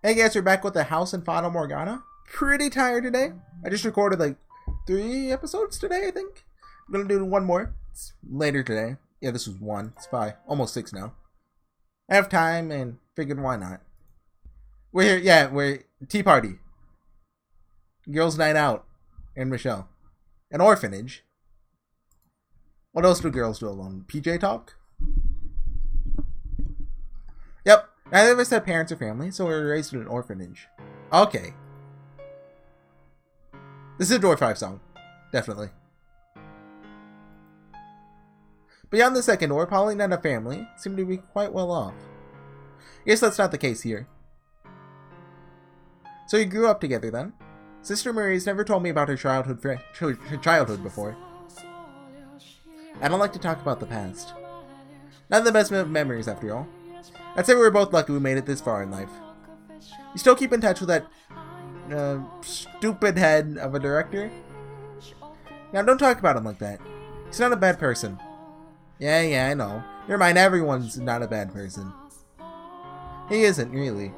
Hey guys, we're back with the house in Fata Morgana. Pretty tired today. I just recorded like 3 episodes today, I think. I'm gonna do one more. It's later today. Yeah, this was 1. It's 5. Almost 6 now. I have time and figured why not. We're here, yeah, we're tea party. Girls' night out. And Michel. An orphanage. What else do girls do alone? PJ talk? Yep. Neither of us had parents or family, so we were raised in an orphanage. Okay. This is a Door 5 song. Definitely. Beyond the second door, Pauline and a family seem to be quite well off. I guess that's not the case here. So you grew up together then? Sister Marie's never told me about her childhood before. I don't like to talk about the past. Not the best memories after all. I'd say we were both lucky we made it this far in life. You still keep in touch with that stupid head of a director? Now don't talk about him like that. He's not a bad person. Yeah, I know. Never mind, everyone's not a bad person. He isn't, really.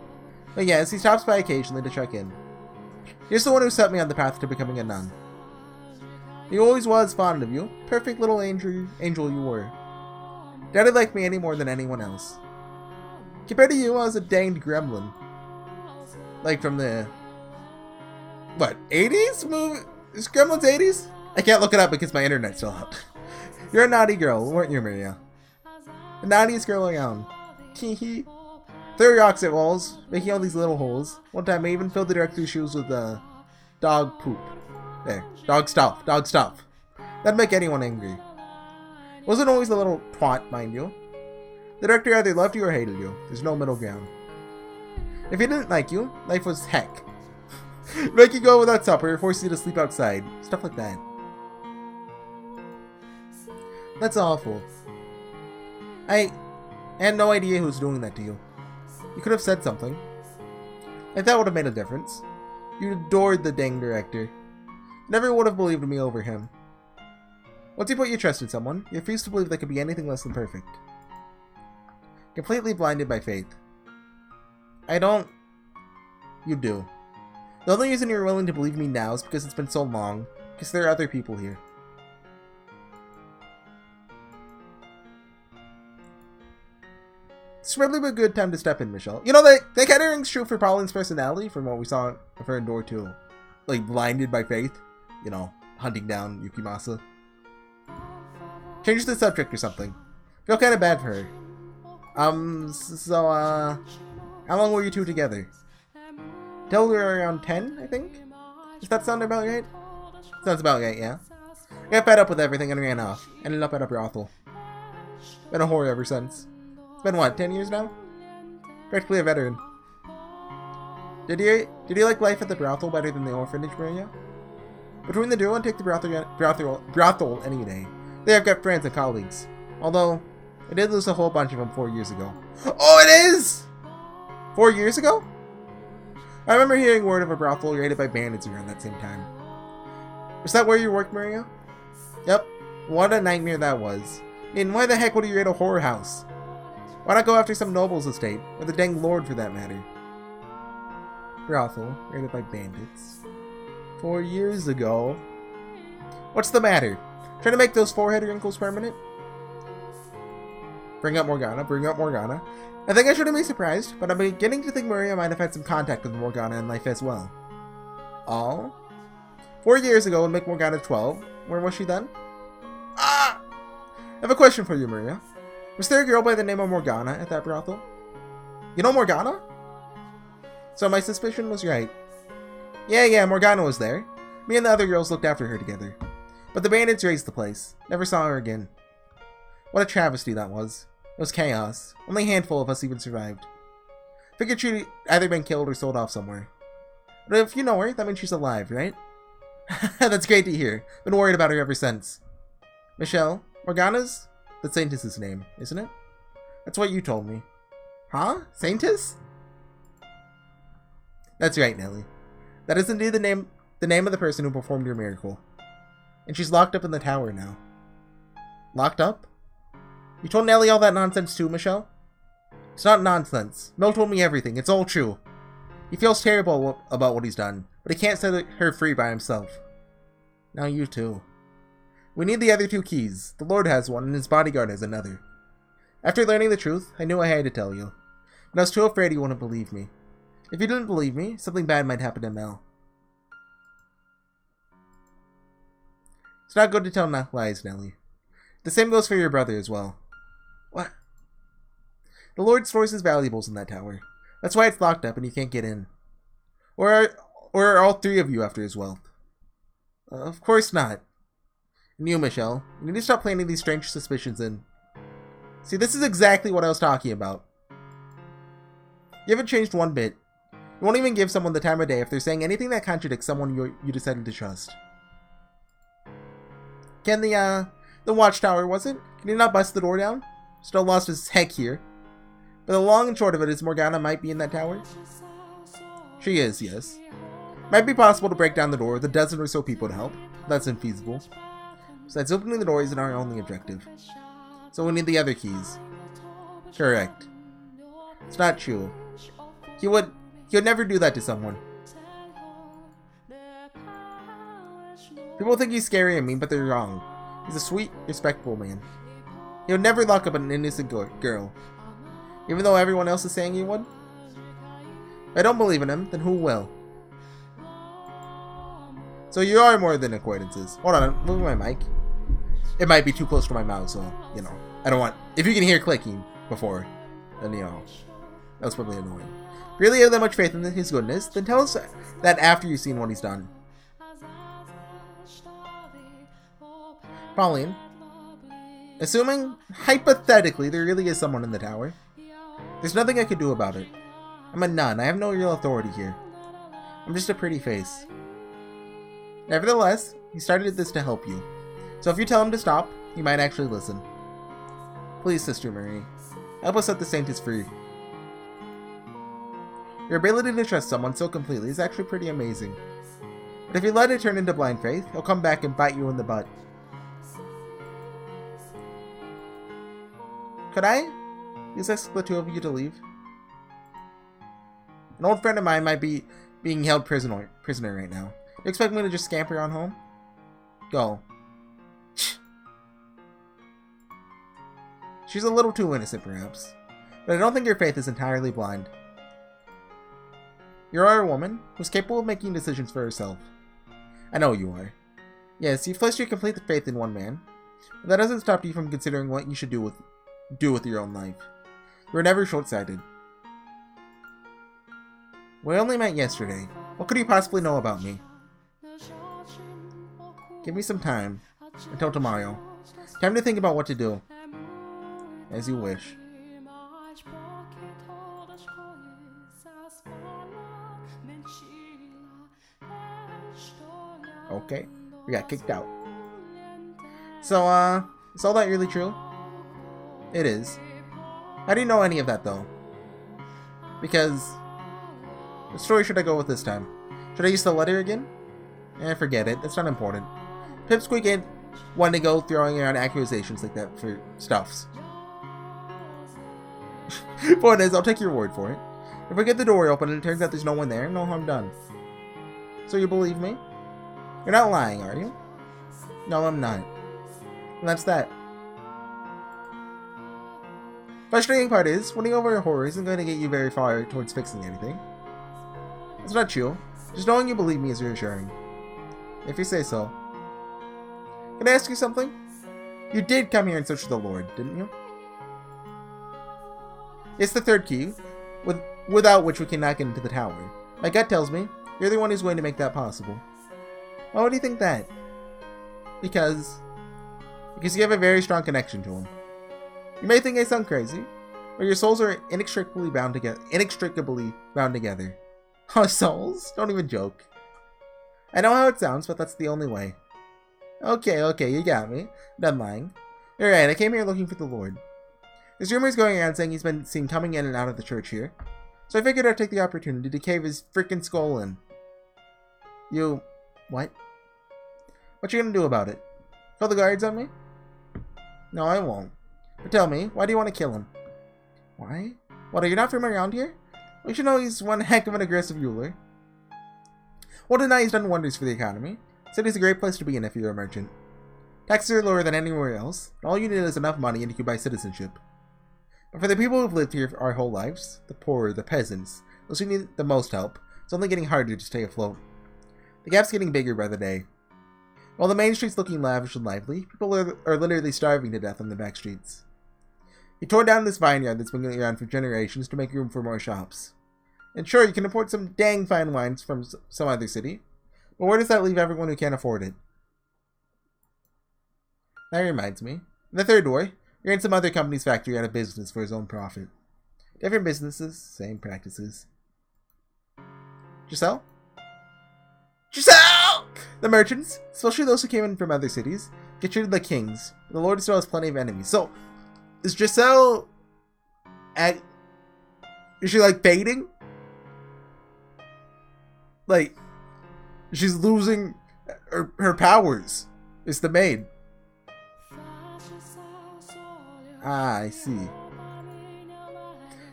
But yes, he stops by occasionally to check in. He's the one who set me on the path to becoming a nun. He always was fond of you. Perfect little angel you were. Daddy liked me any more than anyone else. Compared to you, I was a danged gremlin. Like from the... what, 80s movie? Is Gremlins 80s? I can't look it up because my internet's still up. You're a naughty girl, weren't you, Maria? The naughtiest girl around. Teehee. Threw rocks at walls, making all these little holes. One time I even filled the director's shoes with dog poop. There. Dog stuff. That'd make anyone angry. Wasn't always a little twat, mind you. The director either loved you or hated you. There's no middle ground. If he didn't like you, life was heck. Make you go without supper, force you to sleep outside. Stuff like that. That's awful. I had no idea who was doing that to you. You could have said something. Like that would have made a difference. You adored the dang director. You never would have believed me over him. Once you put your trust in someone, you refuse to believe they could be anything less than perfect. Completely blinded by faith. I don't... You do. The only reason you're willing to believe me now is because it's been so long. Because there are other people here. It's probably a good time to step in, Michel. You know, that kind of rings true for Pauline's personality from what we saw of her in Door 2. Like, blinded by faith. You know, hunting down Yukimasa. Change the subject or something. Feel kind of bad for her. How long were you two together? Till we were around 10, I think? Does that sound about right? Sounds about right, yeah. I got fed up with everything and ran off. Ended up at a brothel. Been a whore ever since. It's been what, 10 years now? Practically a veteran. Did you like life at the brothel better than the orphanage, Maria? Between the duo, I'd take the brothel any day. There I've got friends and colleagues. Although, I did lose a whole bunch of them 4 years ago. Oh, it is! 4 years ago? I remember hearing word of a brothel raided by bandits around that same time. Was that where you worked, Maria? Yep. What a nightmare that was. I mean, why the heck would you raid a horror house? Why not go after some noble's estate? Or the dang lord, for that matter? Brothel raided by bandits. 4 years ago. What's the matter? Trying to make those forehead wrinkles permanent? Bring up Morgana. I think I shouldn't be surprised, but I'm beginning to think Maria might have had some contact with Morgana in life as well. Oh? 4 years ago would make Morgana 12. Where was she then? Ah! I have a question for you, Maria. Was there a girl by the name of Morgana at that brothel? You know Morgana? So my suspicion was right. Yeah, Morgana was there. Me and the other girls looked after her together. But the bandits razed the place. Never saw her again. What a travesty that was. It was chaos. Only a handful of us even survived. Figured she'd either been killed or sold off somewhere. But if you know her, that means she's alive, right? That's great to hear. Been worried about her ever since. Michel, Morgana's the Saintess's name, isn't it? That's what you told me. Huh? Saintess? That's right, Nelly. That is indeed the name of the person who performed your miracle. And she's locked up in the tower now. Locked up? You told Nelly all that nonsense too, Michel? It's not nonsense. Mel told me everything. It's all true. He feels terrible about what he's done, but he can't set her free by himself. Now you too. We need the other 2 keys. The Lord has one, and his bodyguard has another. After learning the truth, I knew I had to tell you. But I was too afraid you wouldn't believe me. If you didn't believe me, something bad might happen to Mel. It's not good to tell lies, Nellie. The same goes for your brother as well. What? The Lord stores his valuables in that tower. That's why it's locked up and you can't get in. Or are all 3 of you after his wealth? Of course not. And you, Michel, you need to stop planting these strange suspicions in. See, this is exactly what I was talking about. You haven't changed one bit. You won't even give someone the time of day if they're saying anything that contradicts someone you decided to trust. Can the watchtower, was it? Can he not bust the door down? Still lost his heck here. But the long and short of it is Morgana might be in that tower. She is, yes. Might be possible to break down the door with a dozen or so people to help. That's infeasible. Besides, opening the door isn't our only objective. So we need the other keys. Correct. It's not true. He would never do that to someone. People think he's scary and mean, but they're wrong. He's a sweet, respectful man. He would never lock up an innocent girl. Even though everyone else is saying he would. If I don't believe in him, then who will? So you are more than acquaintances. Hold on, I'm moving my mic. It might be too close to my mouth, so, you know. I don't want... If you can hear clicking before, then, you know, that was probably annoying. If you really have that much faith in his goodness, then tell us that after you've seen what he's done. Pauline, assuming, hypothetically, there really is someone in the tower, there's nothing I could do about it. I'm a nun. I have no real authority here. I'm just a pretty face. Nevertheless, he started this to help you. So if you tell him to stop, he might actually listen. Please, Sister Marie, help us set the Saint is free. Your ability to trust someone so completely is actually pretty amazing. But if you let it turn into blind faith, he'll come back and bite you in the butt. Could I use the 2 of you to leave? An old friend of mine might be being held prisoner right now. You expect me to just scamper on home? Go. She's a little too innocent, perhaps. But I don't think your faith is entirely blind. You are a woman who's capable of making decisions for herself. I know you are. Yes, you've placed your complete faith in one man, but that doesn't stop you from considering what you should do with your own life. You were never short-sighted. We only met yesterday. What could you possibly know about me? Give me some time. Until tomorrow. Time to think about what to do. As you wish. Okay. We got kicked out. So, is all that really true? It is. How do you know any of that, though? Because... What story should I go with this time? Should I use the letter again? Forget it. It's not important. Pipsqueak ain't one to go throwing around accusations like that for stuffs. Point is, I'll take your word for it. If I get the door open and it turns out there's no one there, no harm done. So you believe me? You're not lying, are you? No, I'm not. And that's that. Frustrating part is, winning over a horror isn't going to get you very far towards fixing anything. It's not true. Just knowing you believe me is reassuring. If you say so. Can I ask you something? You did come here in search of the Lord, didn't you? It's the 3rd key, without which we cannot get into the tower. My gut tells me you're the one who's going to make that possible. Why would you think that? Because you have a very strong connection to him. You may think I sound crazy, but your souls are inextricably bound together. Our souls? Don't even joke. I know how it sounds, but that's the only way. Okay, you got me. Done lying. You're right, I came here looking for the Lord. There's rumors going around saying he's been seen coming in and out of the church here. So I figured I'd take the opportunity to cave his freaking skull in. You... what? What you gonna do about it? Call the guards on me? No, I won't. But tell me, why do you want to kill him? Why? What, are you not from around here? We should know he's one heck of an aggressive ruler. Won't deny he's done wonders for the economy. City's a great place to be in if you're a merchant. Taxes are lower than anywhere else. All you need is enough money and you can buy citizenship. But for the people who've lived here our whole lives, the poor, the peasants, those who need the most help, it's only getting harder to stay afloat. The gap's getting bigger by the day. While the main street's looking lavish and lively, people are literally starving to death on the back streets. He tore down this vineyard that's been around for generations to make room for more shops. And sure, you can import some dang fine wines from some other city, but where does that leave everyone who can't afford it? That reminds me. In the third war, he ran some other company's factory out of business for his own profit. Different businesses, same practices. Giselle? Giselle! The merchants, especially those who came in from other cities, get treated like kings. The Lord still has plenty of enemies. So, is Giselle... is she like fading? Like, she's losing her powers. It's the maid. Ah, I see.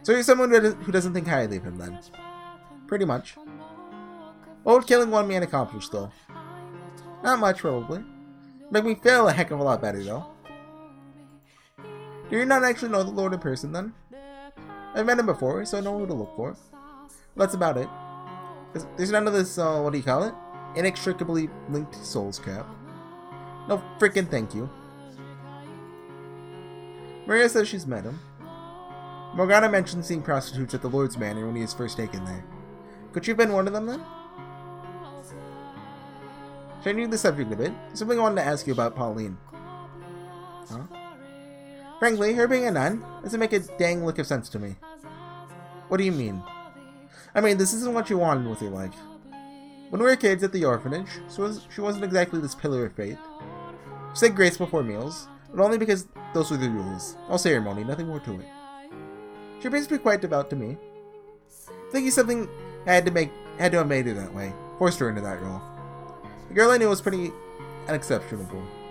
So you're someone who doesn't think highly of him then? Pretty much. What would killing one man accomplish though? Not much probably. Make me feel a heck of a lot better though. Do you not actually know the Lord in person then? I've met him before, so I know who to look for. That's about it. There's none of this, what do you call it? Inextricably linked souls crap. No freaking thank you. Maria says she's met him. Morgana mentioned seeing prostitutes at the Lord's Manor when he was first taken there. Could you have been one of them then? Changing the subject a bit, something I wanted to ask you about Pauline. Huh? Frankly, her being a nun doesn't make a dang lick of sense to me. What do you mean? I mean, this isn't what you wanted with your life. When we were kids at the orphanage, she wasn't exactly this pillar of faith. She said grace before meals, but only because those were the rules. All ceremony, nothing more to it. She appears to be quite devout to me. Thinking something had to have made her that way, forced her into that role. The girl I knew was pretty unexceptional.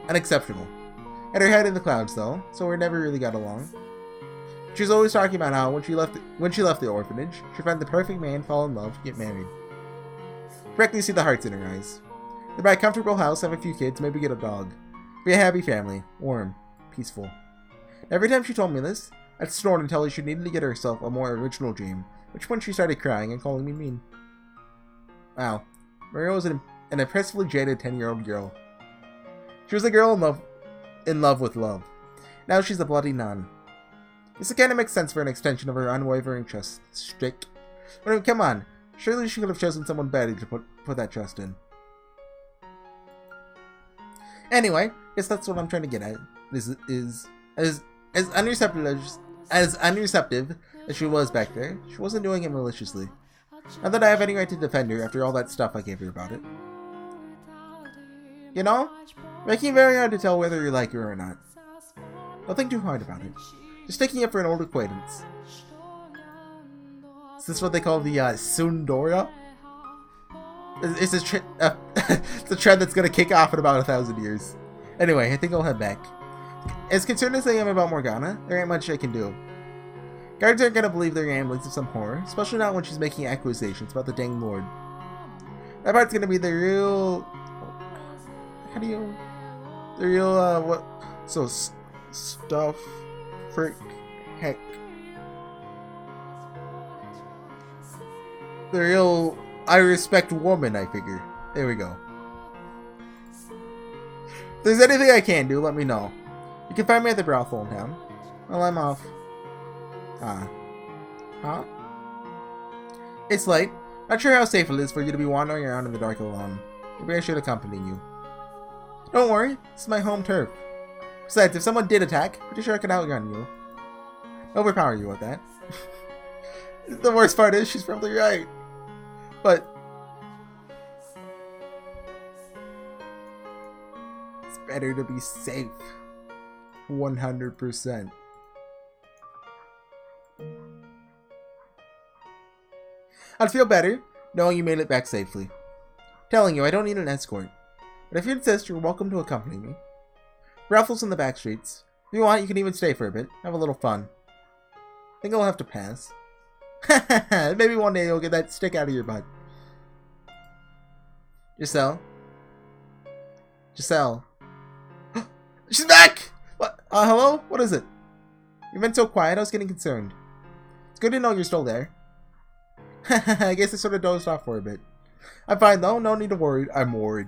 Had her head in the clouds though, so we never really got along. She was always talking about how when she left the orphanage, she'd find the perfect man, fall in love, get married. Correctly see the hearts in her eyes. They'd buy a comfortable house, have a few kids, maybe get a dog. Be a happy family, warm, peaceful. Every time she told me this, I'd snort and tell her she needed to get herself a more original dream, which point she started crying and calling me mean. Wow, Maria was an impressively jaded 10-year-old girl. She was a girl in love with love. Now she's a bloody nun. This kind of makes sense for an extension of her unwavering trust streak. But I mean, come on, surely she could have chosen someone better to put that trust in. Anyway, guess that's what I'm trying to get at. Is as unreceptive as she was back there, she wasn't doing it maliciously. Not that I have any right to defend her after all that stuff I gave her about it. You know, making it very hard to tell whether you like her or not. Don't think too hard about it. Just taking it for an old acquaintance. Is this what they call the Sundora? It's a trend that's gonna kick off in about 1,000 years. Anyway, I think I'll head back. As concerned as I am about Morgana, there ain't much I can do. Guards aren't gonna believe their ramblings of some horror, especially not when she's making accusations about the dang Lord. That part's gonna be the real... what? So, stuff... frick... heck... The real... I respect woman, I figure. There we go. If there's anything I can do, let me know. You can find me at the brothel in town. Well, I'm off. Huh? It's late. Not sure how safe it is for you to be wandering around in the dark alone. Maybe I should accompany you. Don't worry, this is my home turf. Besides, if someone did attack, pretty sure I could outrun you. Overpower you with that. The worst part is, she's probably right. But... it's better to be safe. 100%. I'd feel better knowing you made it back safely. Telling you, I don't need an escort. But if you insist, you're welcome to accompany me. Raffles in the back streets. If you want, you can even stay for a bit. Have a little fun. Think I'll have to pass. Maybe one day you'll get that stick out of your butt. Giselle? Giselle? She's back! What? Hello? What is it? You've been so quiet, I was getting concerned. It's good to know you're still there. I guess I sort of dozed off for a bit. I'm fine though, no need to worry. I'm worried.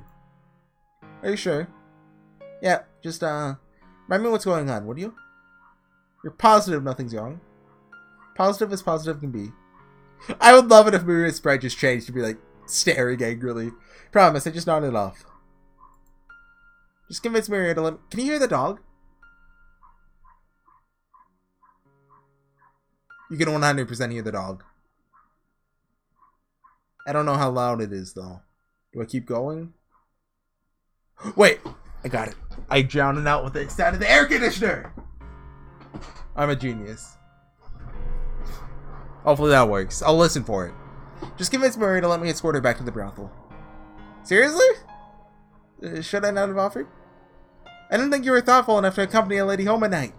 Are you sure? Yeah, just remind me what's going on, would you? You're positive nothing's wrong? Positive as positive can be. I would love it if Maria's sprite just changed to be like staring angrily. Promise, I just nodded off. Just convince Maria to let me... Can you hear the dog? You can 100% hear the dog. I don't know how loud it is though. Do I keep going? Wait! I got it. I drowned it out with the sound of the air conditioner! I'm a genius. Hopefully that works. I'll listen for it. Just convince Maria to let me escort her back to the brothel. Seriously? Should I not have offered? I didn't think you were thoughtful enough to accompany a lady home at night.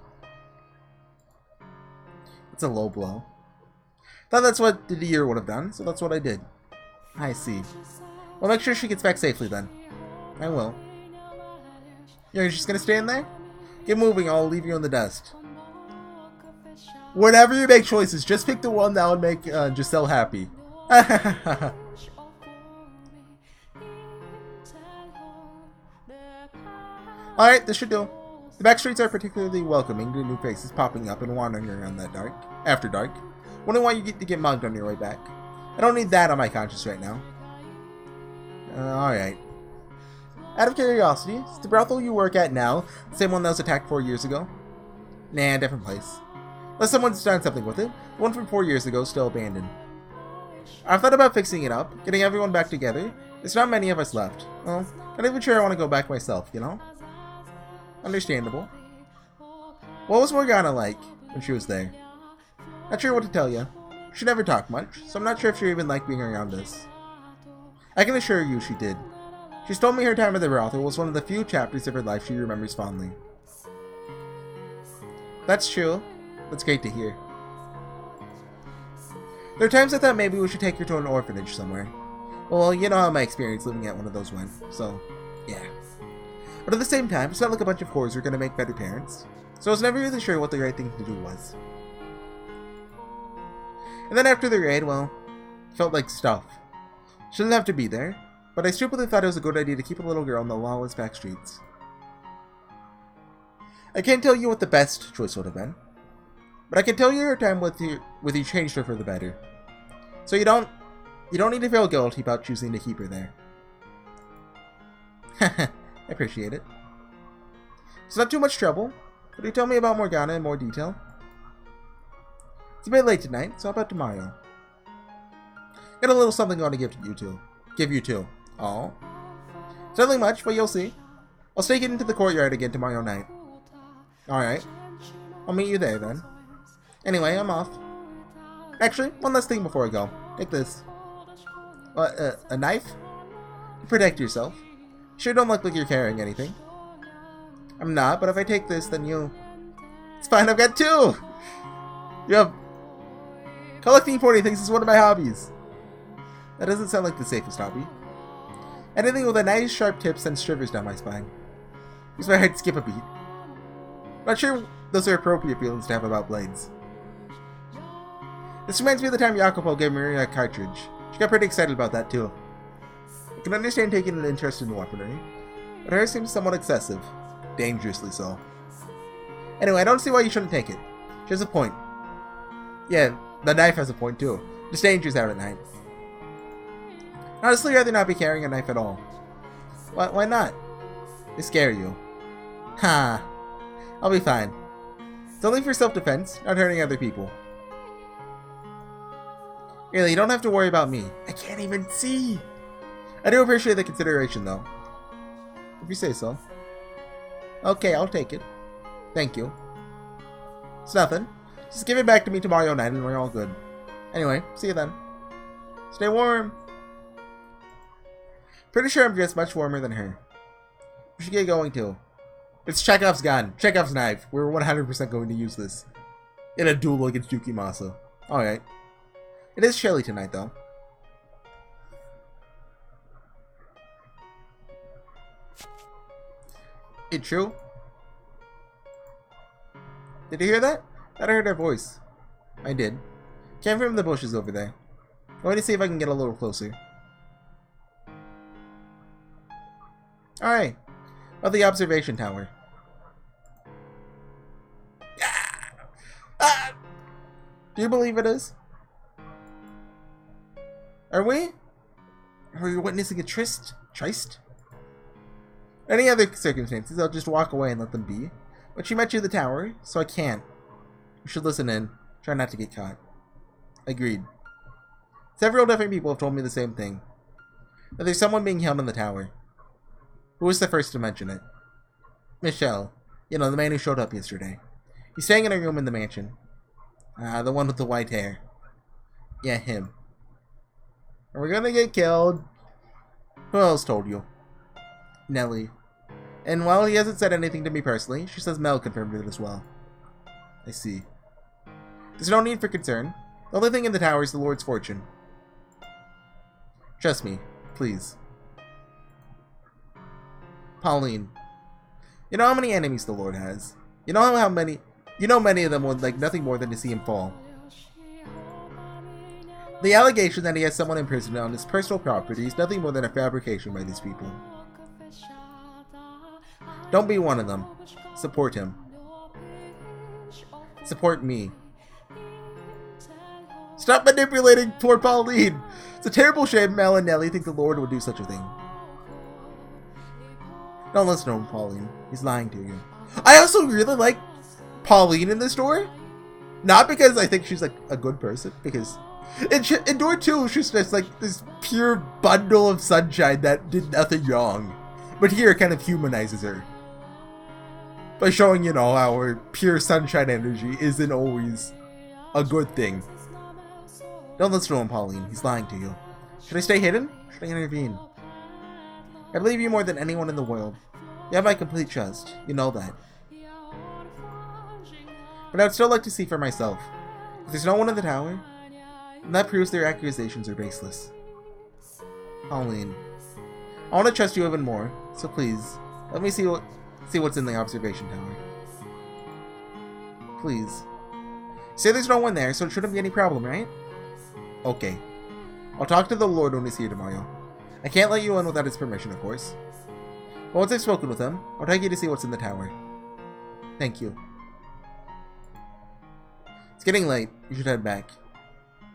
It's a low blow. Thought that's what the deer would have done, so that's what I did. I see. Well, make sure she gets back safely then. I will. You're just gonna stay in there? Get moving, I'll leave you in the dust. Whenever you make choices, just pick the one that would make Giselle happy. Alright, this should do. The back streets are particularly welcoming to new faces popping up and wandering around after dark. Wouldn't want you to get mugged on your way back. I don't need that on my conscience right now. Alright. Out of curiosity, is the brothel you work at now the same one that was attacked 4 years ago? Nah, different place. Unless someone's done something with it, the one from 4 years ago is still abandoned. I've thought about fixing it up, getting everyone back together. There's not many of us left. Well, not even sure I want to go back myself, you know? Understandable. What was Morgana like when she was there? Not sure what to tell you. She never talked much, so I'm not sure if she even liked being around us. I can assure you she did. She's told me her time at the brothel was one of the few chapters of her life she remembers fondly. That's true. That's great to hear. There are times I thought maybe we should take her to an orphanage somewhere. Well, you know how my experience living at one of those went, so yeah. But at the same time, it's not like a bunch of whores are going to make better parents, so I was never really sure what the right thing to do was. And then after the raid, well, it felt like stuff. Shouldn't have to be there, but I stupidly thought it was a good idea to keep a little girl in the lawless back streets. I can't tell you what the best choice would have been, but I can tell you your time with you changed her for the better. So you don't need to feel guilty about choosing to keep her there. I appreciate it. It's not too much trouble. Could you tell me about Morgana in more detail? It's a bit late tonight, so how about tomorrow? Got a little something I want to give you two. Oh. It's nothing much, but you'll see. I'll stake it into the courtyard again tomorrow night. Alright. I'll meet you there then. Anyway, I'm off. Actually, one last thing before I go. Take this. A knife? Protect yourself. Sure don't look like you're carrying anything. I'm not, but if I take this, then you... It's fine, I've got two! You have... Collecting 40 things is one of my hobbies. That doesn't sound like the safest hobby. Anything with a nice sharp tip sends shivers down my spine. Makes my heart skip a beat. Not sure those are appropriate feelings to have about blades. This reminds me of the time Jacopo gave Maria a cartridge. She got pretty excited about that too. I can understand taking an interest in weaponry, but hers seems somewhat excessive. Dangerously so. Anyway, I don't see why you shouldn't take it. She has a point. Yeah, the knife has a point too. Just dangerous out at night. Honestly, I'd rather not be carrying a knife at all. Why not? They scare you. Ha! I'll be fine. It's only for self-defense, not hurting other people. Really, you don't have to worry about me. I can't even see! I do appreciate the consideration, though. If you say so. Okay, I'll take it. Thank you. It's nothing. Just give it back to me tomorrow night and we're all good. Anyway, see you then. Stay warm! Pretty sure I'm dressed much warmer than her. We should get going too. It's Chekhov's gun. Chekhov's knife. We're 100% going to use this. In a duel against Yukimasa. Alright. It is chilly tonight, though. It true? Did you hear that? I heard her voice. I did. Came from the bushes over there. Going to see if I can get a little closer. Alright. Of the observation tower. Do you believe it is? Are we? Are we witnessing a tryst? Any other circumstances, I'll just walk away and let them be. But she met you at the tower, so I can't. You should listen in. Try not to get caught. Agreed. Several different people have told me the same thing. That there's someone being held in the tower. Who was the first to mention it? Michel. You know, the man who showed up yesterday. He's staying in a room in the mansion. The one with the white hair. Yeah, him. Are we gonna get killed? Who else told you? Nelly. And while he hasn't said anything to me personally, she says Mel confirmed it as well. I see. There's no need for concern. The only thing in the tower is the Lord's fortune. Trust me, please. Pauline. You know how many enemies the Lord has. You know many of them would like nothing more than to see him fall. The allegation that he has someone imprisoned on his personal property is nothing more than a fabrication by these people. Don't be one of them. Support him. Support me. Stop manipulating poor Pauline! It's a terrible shame Mel and Nelly think the Lord would do such a thing. Don't listen to him, Pauline. He's lying to you. I also really like Pauline in this story. Not because I think she's like a good person, because in Door 2 she's just like this pure bundle of sunshine that did nothing wrong. But here it kind of humanizes her. By showing, you know, how her pure sunshine energy isn't always a good thing. Don't listen to him, Pauline. He's lying to you. Should I stay hidden? Should I intervene? I believe you more than anyone in the world. You have my complete trust. You know that. But I would still like to see for myself. If there's no one in the tower, then that proves their accusations are baseless. Pauline. I want to trust you even more, so please, let me see what's in the observation tower. Please. Say there's no one there, so it shouldn't be any problem, right? Okay. I'll talk to the Lord when he's here tomorrow. I can't let you in without his permission, of course. But once I've spoken with him, I'll take you to see what's in the tower. Thank you. It's getting late. You should head back.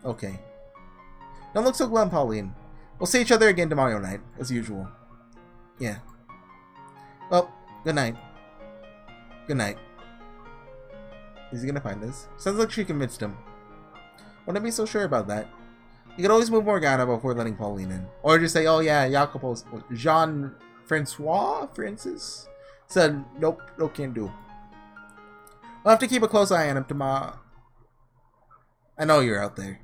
Okay. Don't look so glum, Pauline. We'll see each other again tomorrow night, as usual. Yeah. Well, good night. Good night. Is he gonna find us? Sounds like she convinced him. Wouldn't be so sure about that. You could always move Morgana before letting Pauline in. Or just say, oh yeah, Jacopo's Jean-Francois Francis said, nope, can't do. We'll have to keep a close eye on him tomorrow. I know you're out there.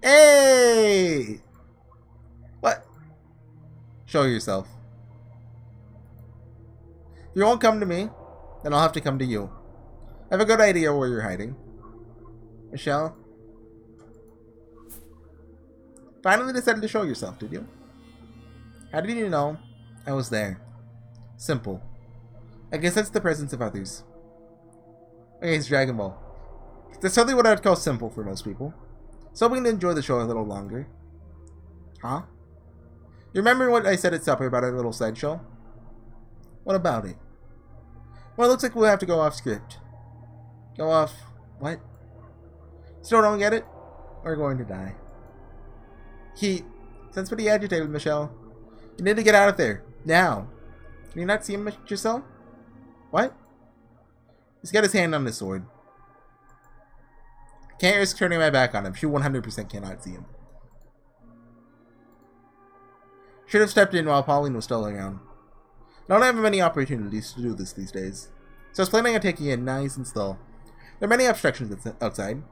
Hey! What? Show yourself. If you won't come to me, then I'll have to come to you. I have a good idea where you're hiding. Michel? Finally decided to show yourself, did you? How did you know I was there? Simple. I guess that's the presence of others. Okay, it's Dragon Ball. That's certainly what I'd call simple for most people. So we can enjoy the show a little longer. Huh? You remember what I said at supper about our little sideshow? What about it? Well, it looks like we'll have to go off script. Go off... what? Still don't get it? We're going to die. Sounds pretty agitated, Michel. You need to get out of there. Now. Can you not see him, Giselle? What? He's got his hand on his sword. Can't risk turning my back on him. She 100% cannot see him. Should have stepped in while Pauline was still around. I don't have many opportunities to do this these days. So I was planning on taking it nice and slow. There are many obstructions outside.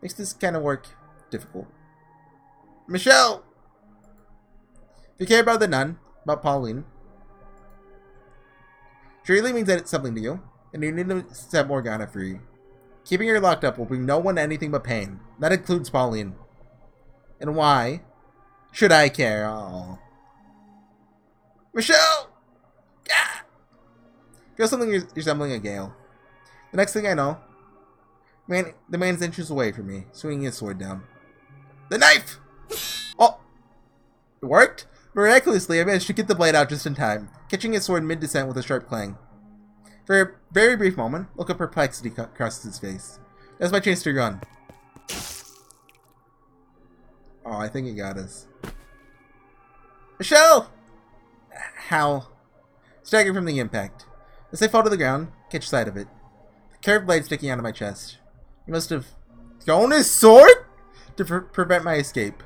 Makes this kind of work difficult. Michel! If you care about the nun, about Pauline, she really means that it's something to you, and you need to set Morgana free. Keeping her locked up will bring no one anything but pain. That includes Pauline. And why should I care? Oh. Michel! Ah! Feel something resembling a gale. The next thing I know, the man's inches away from me, swinging his sword down. The knife! Oh! It worked? Miraculously, I managed to get the blade out just in time, catching his sword mid-descent with a sharp clang. For a very brief moment, a look of perplexity crosses his face. That's my chance to run. Oh, I think he got us. Michel! How? Staggered from the impact. As I fall to the ground, catch sight of it. The curved blade sticking out of my chest. He must have thrown his sword to prevent my escape.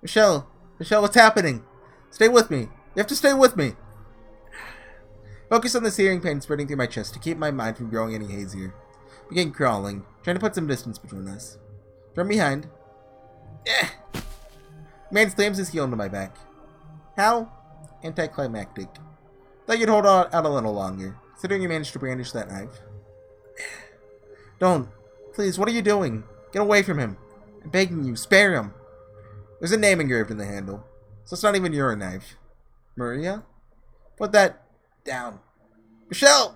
Michel, what's happening? Stay with me. You have to stay with me. Focus on the searing pain spreading through my chest to keep my mind from growing any hazier. Begin crawling, trying to put some distance between us. From behind. Man slams his heel into my back. How anticlimactic. Thought you'd hold out a little longer, considering you managed to brandish that knife. Don't. Please, what are you doing? Get away from him. I'm begging you, spare him. There's a name engraved in the handle, so it's not even your knife. Maria? Put that down. Michel!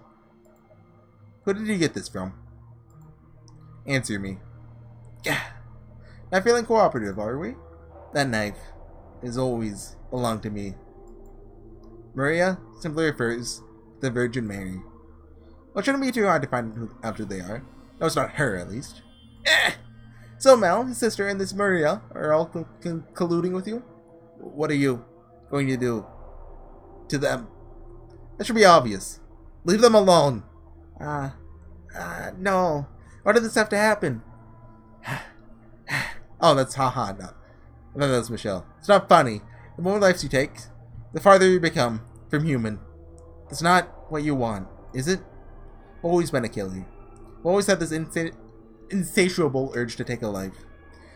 Who did you get this from? Answer me. Not feeling cooperative, are we? That knife has always belonged to me. Maria simply refers to the Virgin Mary. Well, it shouldn't be too hard to find out who they are. No, it's not her, at least. So Mel, his sister, and this Maria are all colluding with you? What are you going to do to them? That should be obvious. Leave them alone. No. Why did this have to happen? Oh, that's haha, no. I thought that was Michelle. It's not funny. The more lives you take, the farther you become from human. That's not what you want, is it? I've always been a killer. I've always had this insatiable urge to take a life.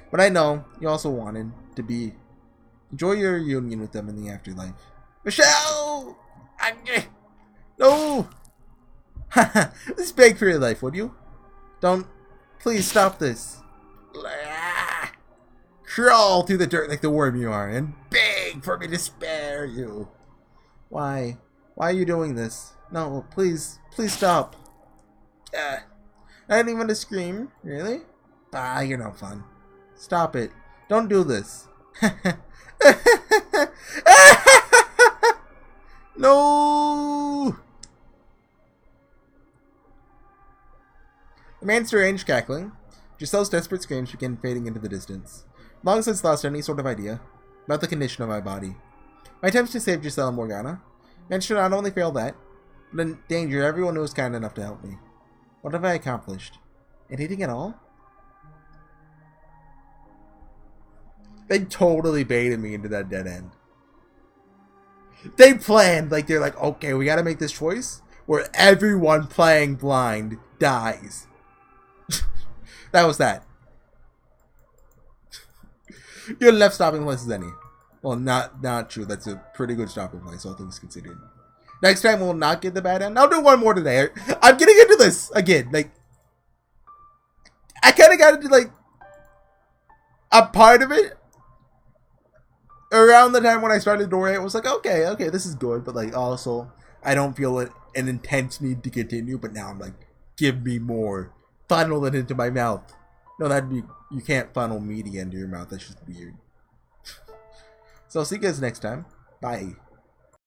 But I know you also wanted to enjoy your reunion with them in the afterlife. Michelle! No! Just beg for your life, would you? Don't. Please stop this. Crawl through the dirt like the worm you are and beg for me to spare you. Why? Why are you doing this? No, please stop. I didn't even want to scream. Really? You're no fun. Stop it. Don't do this. No! The man's deranged cackling. Giselle's desperate screams began fading into the distance. Long since lost any sort of idea about the condition of my body. My attempts to save Giselle and Morgana managed to not only fail that, but endanger everyone who was kind enough to help me. What have I accomplished? Anything at all? They totally baited me into that dead end. They planned, they're like, okay, we gotta make this choice where everyone playing blind dies. That was that. Your left stopping place is any. Well, not true. That's a pretty good stopping place, all things considered. Next time we'll not get the bad end. I'll do one more today. I'm getting into this again. I kind of got into a part of it around the time when I started Dory. It was like, okay, this is good, but also I don't feel an intense need to continue. But now I'm like, give me more. Funnel it into my mouth. No, you can't funnel media into your mouth. That's just weird. So I'll see you guys next time. Bye.